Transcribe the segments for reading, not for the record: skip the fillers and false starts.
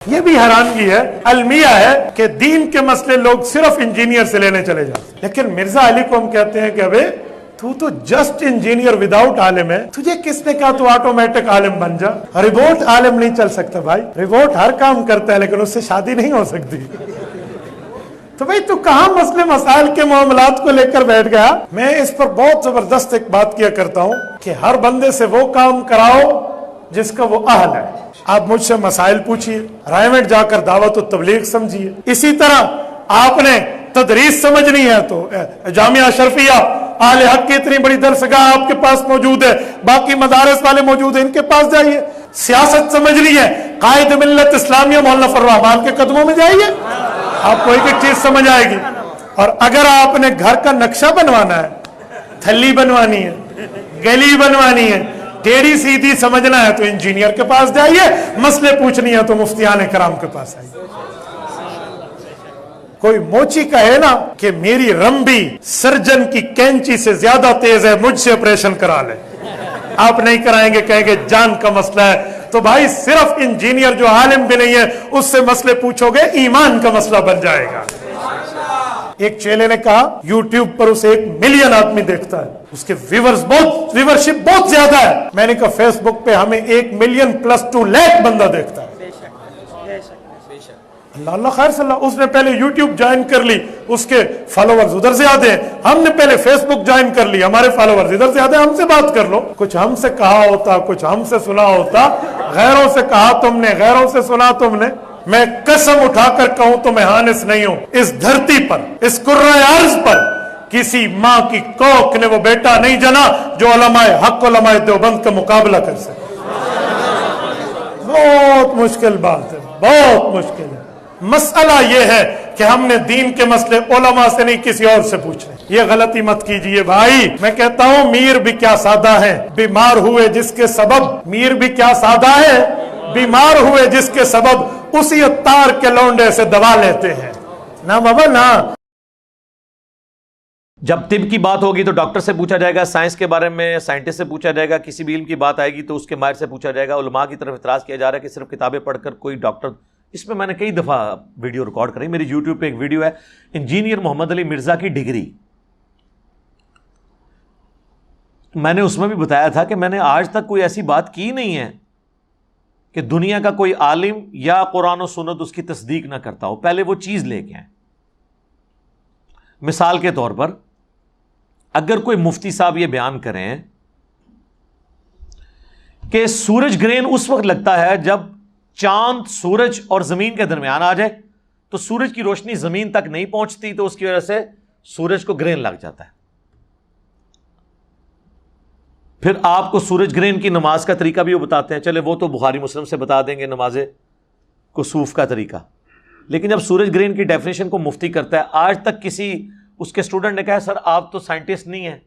یہ بھی حیرانگی ہے، المیہ ہے کہ دین کے مسئلے لوگ صرف انجینئر سے لینے چلے جاتے ہیں، لیکن مرزا علی کو ہم کہتے ہیں کہ ابے تو جسٹ انجینئر وداؤٹ عالم ہے، تجھے کس نے کہا تو آٹومیٹک عالم بن جا؟ ریبوٹ عالم نہیں چل سکتا بھائی، ریبوٹ ہر کام کرتا ہے لیکن اس سے شادی نہیں ہو سکتی۔ تو بھائی تو کہاں مسئلے مسائل کے معاملات کو لے کر بیٹھ گیا؟ میں اس پر بہت زبردست ایک بات کیا کرتا ہوں کہ ہر بندے سے وہ کام کراؤ جس کا وہ اہل ہے۔ آپ مجھ سے مسائل پوچھیے، رائمنڈ جا کر دعوت و تبلیغ سمجھیے، اسی طرح آپ نے تدریس سمجھنی ہے تو جامعہ اشرفیہ اہل حق کی اتنی بڑی درسگاہ آپ کے پاس موجود ہے، باقی مدارس والے موجود ہیں، ان کے پاس جائیے۔ سیاست سمجھنی ہے، قائد ملت اسلامیہ مولانا فضل الرحمان کے قدموں میں جائیے، آپ کو ایک ایک چیز سمجھ آئے گی۔ اور اگر آپ نے گھر کا نقشہ بنوانا ہے، تھلی بنوانی ہے، گلی بنوانی ہے، ٹیڑھی سیدھی سمجھنا ہے تو انجینئر کے پاس جائیے، مسئلے پوچھنی ہے تو مفتیان کرام کے پاس آئیے۔ کوئی موچی کہے نا کہ میری رمبی سرجن کی کینچی سے زیادہ تیز ہے، مجھ سے آپریشن کرا لے، آپ نہیں کرائیں گے، کہیں گے جان کا مسئلہ ہے۔ تو بھائی صرف انجینئر جو عالم بھی نہیں ہے اس سے مسئلے پوچھو گے، ایمان کا مسئلہ بن جائے گا۔ ایک چیلے نے کہا یوٹیوب پر اسے 1 ملین آدمی دیکھتا ہے، اس کے ویورشپ بہت زیادہ ہے۔ میں نے کہا فیس بک پہ ہمیں 1 ملین + 2 لاکھ بندہ دیکھتا ہے۔ اللہ اللہ خیر صلی اللہ، اس نے پہلے یوٹیوب جوائن کر لی، اس کے فالوورز ادھر زیادہ ہیں، ہم نے پہلے فیس بک جوائن کر لی، ہمارے فالوورز ادھر زیادہ ہیں، ہم سے بات کر لو۔ کچھ ہم سے کہا ہوتا، کچھ ہم سے سنا ہوتا، غیروں سے کہا تم نے، غیروں سے سنا تم نے۔ میں قسم اٹھا کر کہوں تو میں ہانس نہیں ہوں، اس دھرتی پر، اس کرۂ ارض پر کسی ماں کی کوکھ نے وہ بیٹا نہیں جنا جو علماء حق، علماء دیوبند کا مقابلہ کر سکے۔ بہت مشکل بات ہے، بہت مشکل ہے۔ مسئلہ یہ ہے کہ ہم نے دین کے مسئلے علماء سے نہیں کسی اور سے پوچھنے، یہ غلطی مت کیجئے بھائی۔ میں کہتا ہوں میر بھی کیا سادہ ہے، بیمار ہوئے جس کے سبب، میر بھی کیا سادہ ہے، بیمار ہوئے جس کے سبب اسی عطار کے لونڈے سے دوا لیتے ہیں نا بابا نا۔ جب طب کی بات ہوگی تو ڈاکٹر سے پوچھا جائے گا، سائنس کے بارے میں سائنٹسٹ سے پوچھا جائے گا، کسی بھی علم کی بات آئے گی تو اس کے ماہر سے پوچھا جائے گا۔ علماء کی طرف اعتراض کیا جا رہا ہے کہ صرف کتابیں پڑھ کر کوئی ڈاکٹر، اس میں نے کئی دفعہ ویڈیو ریکارڈ کری، میری یوٹیوب پہ ایک ویڈیو ہے انجینئر محمد علی مرزا کی ڈگری، میں نے اس میں بھی بتایا تھا کہ میں نے آج تک کوئی ایسی بات کی نہیں ہے کہ دنیا کا کوئی عالم یا قرآن و سنت اس کی تصدیق نہ کرتا ہو، پہلے وہ چیز لے کے آئیں۔ مثال کے طور پر اگر کوئی مفتی صاحب یہ بیان کریں کہ سورج گرہن اس وقت لگتا ہے جب چاند سورج اور زمین کے درمیان آ جائے تو سورج کی روشنی زمین تک نہیں پہنچتی، تو اس کی وجہ سے سورج کو گرہن لگ جاتا ہے۔ پھر آپ کو سورج گرہن کی نماز کا طریقہ بھی وہ بتاتے ہیں، چلے وہ تو بخاری مسلم سے بتا دیں گے نماز کسوف کا طریقہ، لیکن جب سورج گرہن کی ڈیفینیشن کو مفتی کرتا ہے، آج تک کسی اس کے اسٹوڈنٹ نے کہا سر آپ تو سائنٹسٹ نہیں ہیں،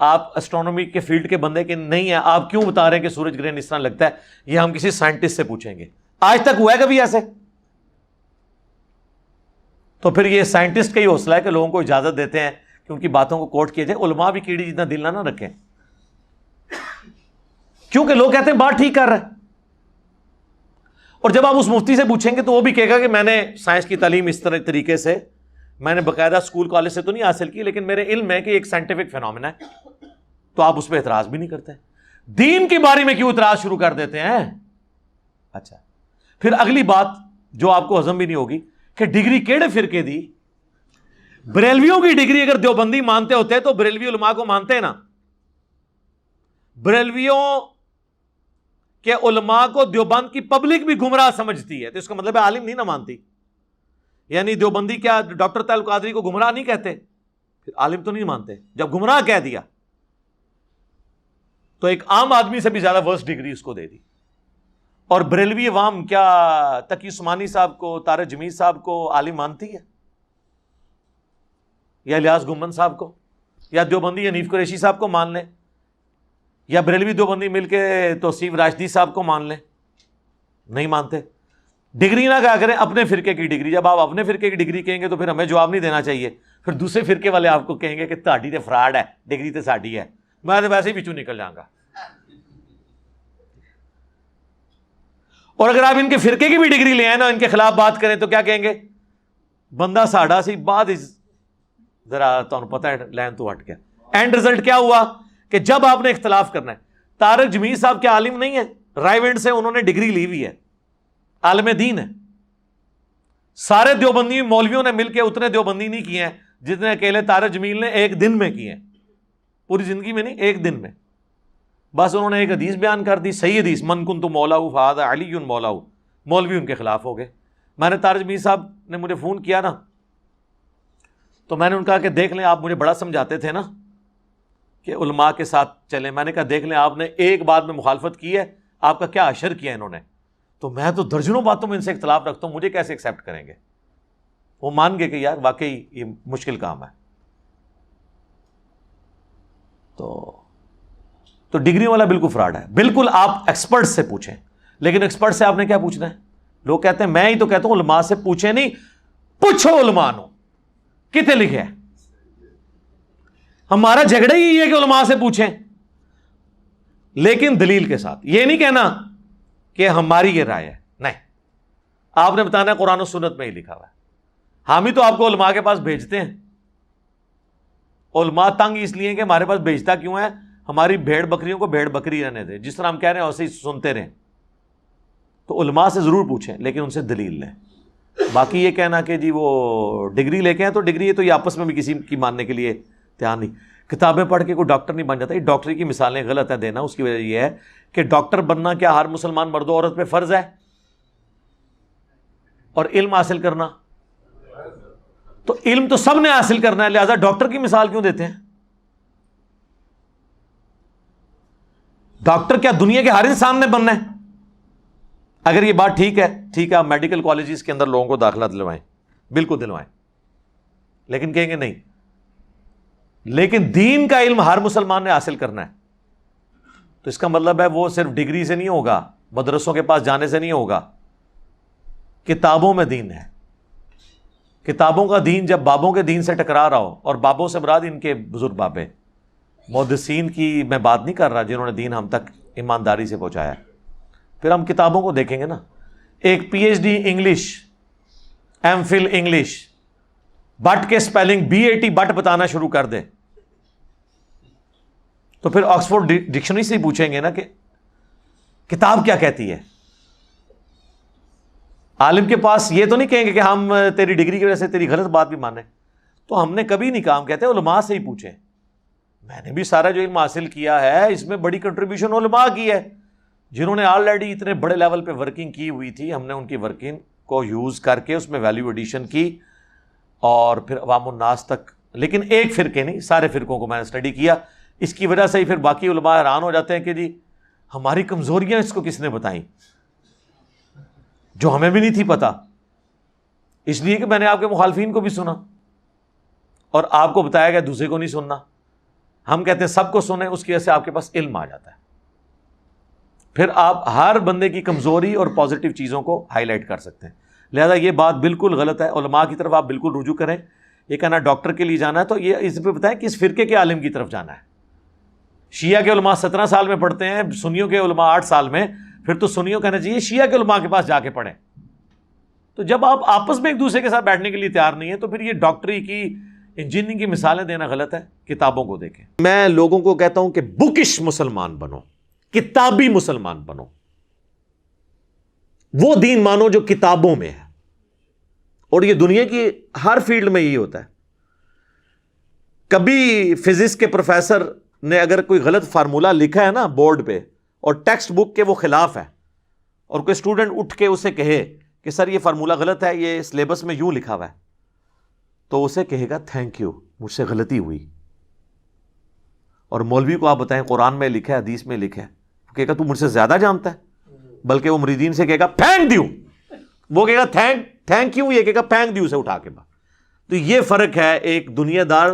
آپ اسٹرونومی کے فیلڈ کے بندے کے نہیں ہیں، آپ کیوں بتا رہے ہیں کہ سورج گرہن اس طرح لگتا ہے؟ یہ ہم کسی سائنٹسٹ سے پوچھیں گے، آج تک ہوا ہے کبھی ایسے؟ تو پھر یہ سائنٹسٹ کا ہی حوصلہ ہے کہ لوگوں کو اجازت دیتے ہیں کہ ان کی باتوں کو کوٹ کیا جائے۔ علماء بھی کیڑی جتنا دل نہ رکھیں، کیونکہ لوگ کہتے ہیں بات ٹھیک کر رہے ہیں، اور جب آپ اس مفتی سے پوچھیں گے تو وہ بھی کہے گا کہ میں نے سائنس کی تعلیم اس طریقے سے، میں نے باقاعدہ اسکول کالج سے تو نہیں حاصل کی، لیکن میرے علم ہے کہ ایک سائنٹیفک فینومینا ہے، تو آپ اس پہ اعتراض بھی نہیں کرتے۔ دین کے بارے میں کیوں اعتراض شروع کر دیتے ہیں؟ اچھا، پھر اگلی بات جو آپ کو ہضم بھی نہیں ہوگی کہ ڈگری کیڑے فرقے دی؟ بریلویوں کی ڈگری اگر دیوبندی مانتے ہوتے تو بریلوی علماء کو مانتے ہیں نا، بریلویوں کے علماء کو دیوبند کی پبلک بھی گمراہ سمجھتی ہے، تو اس کا مطلب ہے عالم نہیں نہ مانتی، یعنی دیوبندی کیا ڈاکٹر طاہر القادری کو گمراہ نہیں کہتے؟ پھر عالم تو نہیں مانتے، جب گمراہ کہہ دیا تو ایک عام آدمی سے بھی زیادہ ورس ڈگری اس کو دے دی۔ اور بریلوی عوام کیا تقی عثمانی صاحب کو، طارق جمیل صاحب کو عالم مانتی ہے، یا الیاس گمن صاحب کو، یا دیوبندی حنیف قریشی صاحب کو مان لیں، یا بریلوی دیوبندی مل کے توصیف راشدی صاحب کو مان لیں؟ نہیں مانتے۔ ڈگری نہ کہا کریں اپنے فرقے کی ڈگری، جب آپ اپنے فرقے کی ڈگری کہیں گے تو پھر ہمیں جواب نہیں دینا چاہیے، پھر دوسرے فرقے والے آپ کو کہیں گے کہ تہاڈی تے فراڈ ہے، ڈگری تے ساڈی ہے، میں تو ویسے ہی پچھو نکل جاؤں گا۔ اور اگر آپ ان کے فرقے کی بھی ڈگری لے آئے نا، ان کے خلاف بات کریں تو کیا کہیں گے؟ بندہ ساڑھا سی بعد ذرا تمہیں پتہ ہے لین تو ہٹ گیا۔ اینڈ رزلٹ کیا ہوا کہ جب آپ نے اختلاف کرنا ہے، طارق جمیل صاحب کیا عالم نہیں ہے؟ رائیونڈ سے انہوں نے ڈگری لی ہوئی ہے، عالم دین ہے۔ سارے دیوبندی مولویوں نے مل کے اتنے دیوبندی نہیں کیے ہیں جتنے اکیلے طارق جمیل نے ایک دن میں کیے ہیں، پوری زندگی میں نہیں، ایک دن میں۔ بس انہوں نے ایک حدیث بیان کر دی، صحیح حدیث، من کنت مولاہ فہذا علی مولاہ، مولوی ان کے خلاف ہو گئے۔ میں نے طارق جمیل صاحب نے مجھے فون کیا نا، تو میں نے ان کا کہ دیکھ لیں، آپ مجھے بڑا سمجھاتے تھے نا کہ علماء کے ساتھ چلیں، میں نے کہا دیکھ لیں آپ نے ایک بات میں مخالفت کی ہے، آپ کا کیا اشر کیا انہوں نے، تو میں تو درجنوں باتوں میں ان سے اختلاف رکھتا ہوں، مجھے کیسے ایکسیپٹ کریں گے؟ وہ مان گئے کہ یار واقعی یہ مشکل کام ہے۔ تو ڈگری والا بالکل فراڈ ہے، بالکل آپ ایکسپرٹ سے پوچھیں، لیکن ایکسپرٹ سے آپ نے کیا پوچھنا ہے؟ لوگ کہتے ہیں، میں ہی تو کہتا ہوں علماء سے پوچھیں نہیں، پوچھو علماء نو کتے لکھے ہیں۔ ہمارا جھگڑا ہی یہ ہے کہ علماء سے پوچھیں، لیکن دلیل کے ساتھ، یہ نہیں کہنا کہ ہماری یہ رائے ہے، نہیں، آپ نے بتانا ہے قرآن و سنت میں ہی لکھا ہوا ہے۔ ہم ہی تو آپ کو علماء کے پاس بھیجتے ہیں، علماء تنگ اس لیے کہ ہمارے پاس بھیجتا کیوں ہے؟ ہماری بھیڑ بکریوں کو بھیڑ بکری رہنے دے، جس طرح ہم کہہ رہے ہیں ویسے ہی سنتے رہیں۔ تو علماء سے ضرور پوچھیں، لیکن ان سے دلیل لیں۔ باقی یہ کہنا کہ جی وہ ڈگری لے کے ہیں تو ڈگری ہے، تو یہ آپس میں بھی کسی کی ماننے کے لیے تیار نہیں۔ کتابیں پڑھ کے کوئی ڈاکٹر نہیں بن جاتا، یہ ڈاکٹری کی مثالیں غلط ہے دینا۔ اس کی وجہ یہ ہے کہ ڈاکٹر بننا کیا ہر مسلمان مرد و عورت پہ فرض ہے؟ اور علم حاصل کرنا تو علم تو سب نے حاصل کرنا ہے، لہذا ڈاکٹر کی مثال کیوں دیتے ہیں؟ ڈاکٹر کیا دنیا کے ہر انسان نے بننا ہے؟ اگر یہ بات ٹھیک ہے، ٹھیک ہے، آپ میڈیکل کالجز کے اندر لوگوں کو داخلہ دلوائیں، بالکل دلوائیں، لیکن کہیں گے نہیں، لیکن دین کا علم ہر مسلمان نے حاصل کرنا ہے، تو اس کا مطلب ہے وہ صرف ڈگری سے نہیں ہوگا، مدرسوں کے پاس جانے سے نہیں ہوگا، کتابوں میں دین ہے۔ کتابوں کا دین جب بابوں کے دین سے ٹکرا رہا ہو، اور بابوں سے مراد ان کے بزرگ بابے، محدثین کی میں بات نہیں کر رہا جنہوں نے دین ہم تک ایمانداری سے پہنچایا، پھر ہم کتابوں کو دیکھیں گے نا۔ ایک P H D English, M Phil English, but کے سپیلنگ BAT بٹ بتانا شروع کر دے، تو پھر آکسفورڈ ڈکشنری سے ہی پوچھیں گے نا کہ کتاب کیا کہتی ہے۔ عالم کے پاس یہ تو نہیں کہیں گے کہ ہم تیری ڈگری کی وجہ سے تیری غلط بات بھی مانیں، تو ہم نے کبھی نہیں کہا، ہم کہتے ہیں علماء سے ہی پوچھیں۔ میں نے بھی سارا جو علم حاصل کیا ہے اس میں بڑی کنٹریبیوشن علماء کی ہے، جنہوں نے آلریڈی اتنے بڑے لیول پہ ورکنگ کی ہوئی تھی، ہم نے ان کی ورکنگ کو یوز کر کے اس میں ویلیو ایڈیشن کی، اور پھر عوام الناس تک۔ لیکن ایک فرقے نہیں، سارے فرقوں کو میں نے اسٹڈی کیا، اس کی وجہ سے ہی پھر باقی علماء حیران ہو جاتے ہیں کہ جی ہماری کمزوریاں اس کو کس نے بتائیں جو ہمیں بھی نہیں تھی پتا، اس لیے کہ میں نے آپ کے مخالفین کو بھی سنا اور آپ کو بتایا گیا دوسرے کو نہیں سننا۔ ہم کہتے ہیں سب کو سنیں، اس کی وجہ سے آپ کے پاس علم آ جاتا ہے، پھر آپ ہر بندے کی کمزوری اور پازیٹیو چیزوں کو ہائی لائٹ کر سکتے ہیں۔ لہذا یہ بات بالکل غلط ہے، علماء کی طرف آپ بالکل رجوع کریں۔ یہ کہنا ڈاکٹر کے لیے جانا ہے تو یہ اس پہ بتائیں کس فرقے کے عالم کی طرف جانا ہے۔ شیعہ کے علماء 17 سال میں پڑھتے ہیں، سنیوں کے علماء 8 سال میں، پھر تو سنیوں کہنا چاہیے شیعہ کے علماء کے پاس جا کے پڑھیں۔ تو جب آپ آپس میں ایک دوسرے کے ساتھ بیٹھنے کے لیے تیار نہیں ہیں تو پھر یہ ڈاکٹری کی، انجینئرنگ کی مثالیں دینا غلط ہے۔ کتابوں کو دیکھیں۔ میں لوگوں کو کہتا ہوں کہ بکش مسلمان بنو، کتابی مسلمان بنو، وہ دین مانو جو کتابوں میں ہے، اور یہ دنیا کی ہر فیلڈ میں یہی ہوتا ہے۔ کبھی فزکس کے پروفیسر نے اگر کوئی غلط فارمولہ لکھا ہے نا بورڈ پہ اور ٹیکسٹ بک کے وہ خلاف ہے، اور کوئی اسٹوڈنٹ اٹھ کے اسے کہے کہ سر یہ فارمولہ غلط ہے، یہ سلیبس میں یوں لکھا ہوا ہے، تو اسے کہے گا تھینک یو، مجھ سے غلطی ہوئی۔ اور مولوی کو آپ بتائیں قرآن میں لکھا ہے، حدیث میں لکھا ہے، وہ کہے گا تو مجھ سے زیادہ جانتا ہے، بلکہ وہ مریدین سے کہے گا پھینک دیو، وہ کہے گا تھینک یو، یہ کہے گا پھینک دیو سے اٹھا کے بعد۔ تو یہ فرق ہے ایک دنیا دار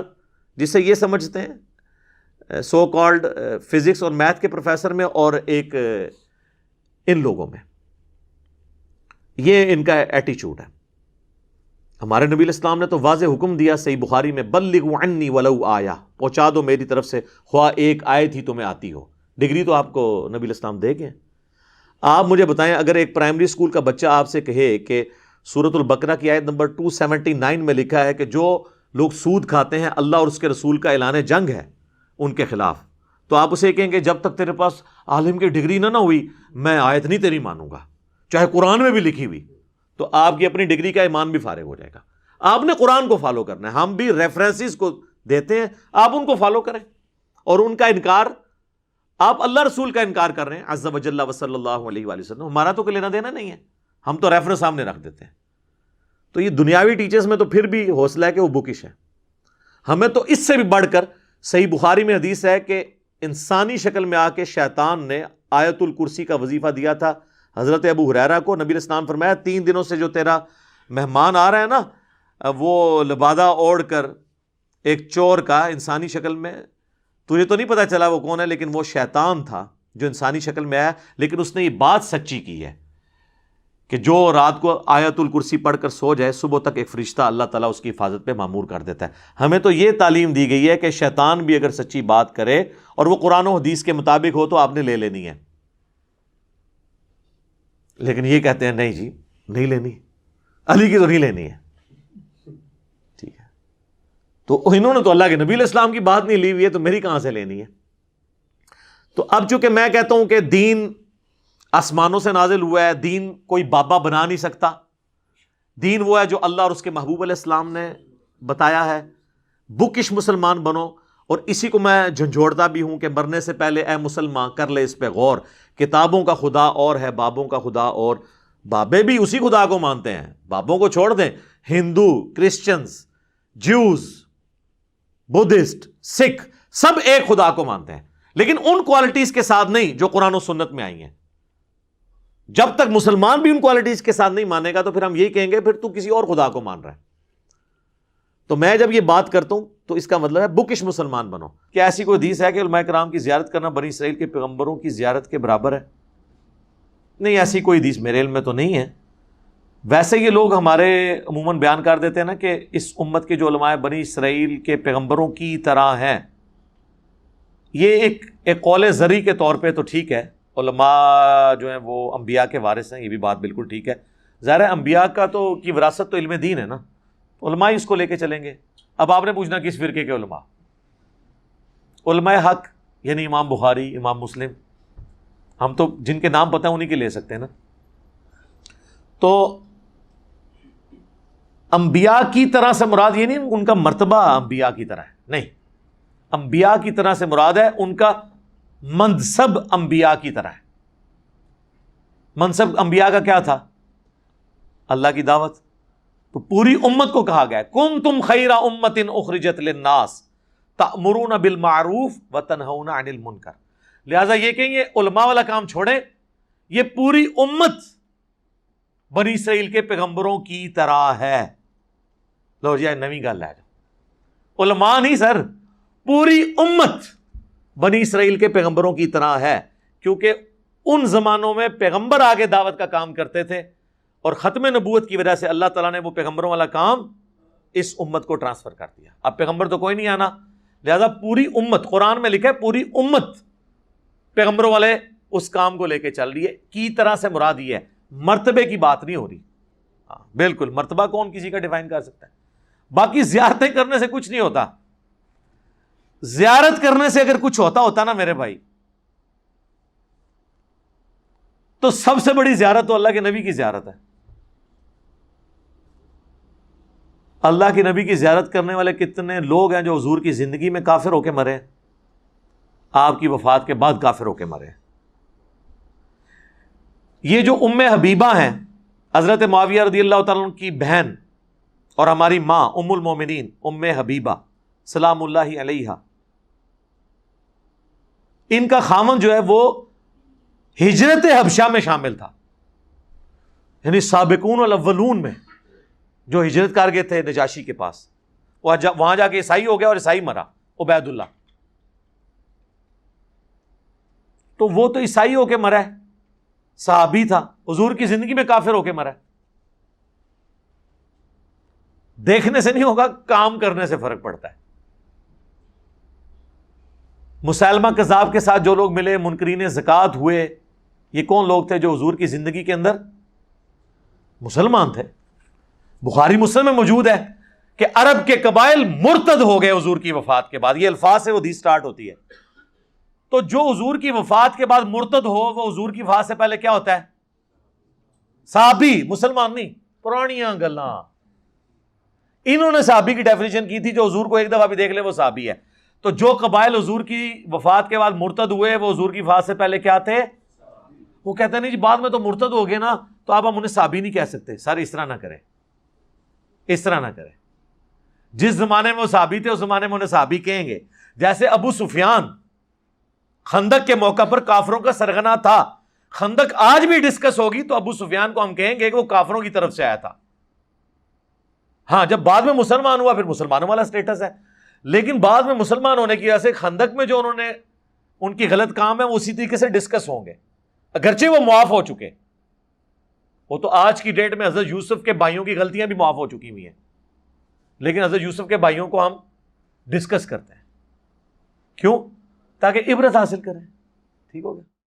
جسے یہ سمجھتے ہیں سو کالڈ فزکس اور میتھ کے پروفیسر میں، اور ایک ان لوگوں میں۔ یہ ان کا ایٹیچیوڈ ہے۔ ہمارے نبی الاسلام نے تو واضح حکم دیا صحیح بخاری میں، بلغوا عنی ولو آیا، پہنچا دو میری طرف سے خواہ ایک آیت ہی تمہیں آتی ہو۔ ڈگری تو آپ کو نبی الاسلام دے گئے۔ آپ مجھے بتائیں اگر ایک پرائمری اسکول کا بچہ آپ سے کہے کہ سورۃ البقرہ کی آیت نمبر 279 میں لکھا ہے کہ جو لوگ سود کھاتے ہیں اللہ اور اس کے رسول کا اعلان جنگ ہے ان کے خلاف، تو آپ اسے کہیں گے جب تک تیرے پاس عالم کی ڈگری نہ ہوئی میں آیت نہیں تیری مانوں گا چاہے قرآن میں بھی لکھی ہوئی، تو آپ کی اپنی ڈگری کا ایمان بھی فارغ ہو جائے گا۔ آپ نے قرآن کو فالو کرنا ہے، ہم بھی ریفرنسز کو دیتے ہیں، آپ ان کو فالو کریں، اور ان کا انکار، آپ اللہ رسول کا انکار کر رہے ہیں عز وجل و صلی اللہ علیہ وآلہ وسلم، ہمارا تو کوئی لینا دینا نہیں ہے، ہم تو ریفرنس سامنے رکھ دیتے ہیں۔ تو یہ دنیاوی ٹیچرز میں تو پھر بھی حوصلہ ہے کہ وہ بکش ہے، ہمیں تو اس سے بھی بڑھ کر صحیح بخاری میں حدیث ہے کہ انسانی شکل میں آ کے شیطان نے آیت الکرسی کا وظیفہ دیا تھا حضرت ابو ہریرہ کو۔ نبی علیہ السلام فرمایا 3 دنوں سے جو تیرا مہمان آ رہا ہے نا، وہ لبادہ اوڑھ کر ایک چور کا انسانی شکل میں، تجھے تو نہیں پتا چلا وہ کون ہے، لیکن وہ شیطان تھا جو انسانی شکل میں آیا، لیکن اس نے یہ بات سچی کی ہے کہ جو رات کو آیت الکرسی پڑھ کر سو جائے صبح تک ایک فرشتہ اللہ تعالیٰ اس کی حفاظت پہ مامور کر دیتا ہے۔ ہمیں تو یہ تعلیم دی گئی ہے کہ شیطان بھی اگر سچی بات کرے اور وہ قرآن و حدیث کے مطابق ہو تو آپ نے لے لینی ہے، لیکن یہ کہتے ہیں نہیں جی نہیں لینی، علی کی تو نہیں لینی ہے، ٹھیک ہے، تو انہوں نے تو اللہ کے نبی علیہ السلام کی بات نہیں لی ہوئی ہے تو میری کہاں سے لینی ہے؟ تو اب چونکہ میں کہتا ہوں کہ دین آسمانوں سے نازل ہوا ہے، دین کوئی بابا بنا نہیں سکتا، دین وہ ہے جو اللہ اور اس کے محبوب علیہ السلام نے بتایا ہے۔ بکش مسلمان بنو، اور اسی کو میں جھنجھوڑتا بھی ہوں کہ مرنے سے پہلے اے مسلمان کر لے اس پہ غور، کتابوں کا خدا اور ہے بابوں کا خدا اور، بابے بھی اسی خدا کو مانتے ہیں، بابوں کو چھوڑ دیں، ہندو، کرسچنز، جیوز، بدھسٹ، سکھ، سب ایک خدا کو مانتے ہیں، لیکن ان کوالٹیز کے ساتھ نہیں جو قرآن و سنت میں آئی ہیں۔ جب تک مسلمان بھی ان کوالٹیز کے ساتھ نہیں مانے گا تو پھر ہم یہی کہیں گے پھر تو کسی اور خدا کو مان رہا ہے۔ تو میں جب یہ بات کرتا ہوں تو اس کا مطلب ہے بکش مسلمان بنو۔ کیا ایسی کوئی حدیث ہے کہ علماء کرام کی زیارت کرنا بنی اسرائیل کے پیغمبروں کی زیارت کے برابر ہے؟ نہیں، ایسی کوئی حدیث میرے علم میں تو نہیں ہے۔ ویسے یہ لوگ ہمارے عموماً بیان کر دیتے ہیں نا کہ اس امت کے جو علماء بنی اسرائیل کے پیغمبروں کی طرح ہیں، یہ ایک قول زرعی کے طور پہ تو ٹھیک ہے، علماء جو ہیں وہ انبیاء کے وارث ہیں، یہ بھی بات بالکل ٹھیک ہے۔ ظاہر ہے انبیاء کا تو کی وراثت تو علم دین ہے نا، علماء ہی اس کو لے کے چلیں گے۔ اب آپ نے پوچھنا کس فرقے کے علماء؟ علماء حق یعنی امام بخاری، امام مسلم، ہم تو جن کے نام پتہ ہیں انہی کے لے سکتے ہیں نا۔ تو انبیاء کی طرح سے مراد یہ نہیں ان کا مرتبہ انبیاء کی طرح ہے، نہیں، انبیاء کی طرح سے مراد ہے ان کا منصب انبیاء کی طرح ہے۔ منصب انبیاء کا کیا تھا؟ اللہ کی دعوت۔ تو پوری امت کو کہا گیا کنتم خیر امۃ اخرجت للناس تأمرون بالمعروف وتنہون عن المنکر، لہذا یہ کہ یہ علماء والا کام چھوڑیں، یہ پوری امت بنی اسرائیل کے پیغمبروں کی طرح ہے۔ لو جی نویں گل ہے، علماء نہیں سر، پوری امت بنی اسرائیل کے پیغمبروں کی طرح ہے، کیونکہ ان زمانوں میں پیغمبر آگے دعوت کا کام کرتے تھے، اور ختم نبوت کی وجہ سے اللہ تعالیٰ نے وہ پیغمبروں والا کام اس امت کو ٹرانسفر کر دیا۔ اب پیغمبر تو کوئی نہیں آنا، لہذا پوری امت، قرآن میں لکھا ہے پوری امت پیغمبروں والے اس کام کو لے کے چل رہی ہے۔ کی طرح سے مراد یہ ہے، مرتبے کی بات نہیں ہو رہی۔ ہاں بالکل، مرتبہ کون کسی کا ڈیفائن کر سکتا ہے؟ باقی زیارتیں کرنے سے کچھ نہیں ہوتا، زیارت کرنے سے اگر کچھ ہوتا نا میرے بھائی، تو سب سے بڑی زیارت تو اللہ کے نبی کی زیارت ہے۔ اللہ کے نبی کی زیارت کرنے والے کتنے لوگ ہیں جو حضور کی زندگی میں کافر ہو کے مرے، آپ کی وفات کے بعد کافر ہو کے مرے۔ یہ جو ام حبیبہ ہیں، حضرت معاویہ رضی اللہ تعالیٰ عنہ کی بہن اور ہماری ماں ام المومنین ام حبیبہ سلام اللہ علیہا، ان کا خامن جو ہے وہ ہجرت حبشہ میں شامل تھا، یعنی سابقون الاولون میں جو ہجرت کر گئے تھے نجاشی کے پاس، وہاں جا کے عیسائی ہو گیا اور عیسائی مرا، عبید اللہ، تو وہ تو عیسائی ہو کے مرا ہے، صحابی تھا، حضور کی زندگی میں کافر ہو کے مرا ہے۔ دیکھنے سے نہیں ہوگا، کام کرنے سے فرق پڑتا ہے۔ مسیلمہ کذاب کے ساتھ جو لوگ ملے، منکرین زکوٰۃ ہوئے، یہ کون لوگ تھے جو حضور کی زندگی کے اندر مسلمان تھے؟ بخاری مسلم میں موجود ہے کہ عرب کے قبائل مرتد ہو گئے حضور کی وفات کے بعد. یہ الفاظ سے وہ حدیث سٹارٹ ہوتی ہے. تو جو حضور کی وفات کے بعد مرتد ہو وہ حضور کی وفات سے پہلے کیا ہوتا ہے؟ صحابی، مسلمان نہیں. پرانیاں گلاں. انہوں نے صحابی کی ڈیفینیشن کی تھی جو حضور کو ایک دفعہ بھی دیکھ لے وہ صحابی ہے. تو جو قبائل حضور کی وفات کے بعد مرتد ہوئے وہ حضور کی وفات سے پہلے کیا تھے؟ وہ کہتے ہیں نہیں جی بعد میں تو مرتد ہو گئے نا تو اب ہم انہیں صحابی نہیں کہہ سکتے. سر اس طرح نہ کریں، اس طرح نہ کریں. جس زمانے میں وہ صحابی تھے اس زمانے میں انہیں صحابی کہیں گے. جیسے ابو سفیان خندق کے موقع پر کافروں کا سرغنہ تھا. خندق آج بھی ڈسکس ہوگی تو ابو سفیان کو ہم کہیں گے کہ وہ کافروں کی طرف سے آیا تھا. ہاں جب بعد میں مسلمان ہوا پھر مسلمانوں والا سٹیٹس ہے. لیکن بعد میں مسلمان ہونے کی وجہ سے خندق میں جو انہوں نے ان کی غلط کام ہے وہ اسی طریقے سے ڈسکس ہوں گے اگرچہ وہ معاف ہو چکے. وہ تو آج کی ڈیٹ میں حضرت یوسف کے بھائیوں کی غلطیاں بھی معاف ہو چکی ہوئی ہیں لیکن حضرت یوسف کے بھائیوں کو ہم ڈسکس کرتے ہیں. کیوں؟ تاکہ عبرت حاصل کریں. ٹھیک ہو گیا.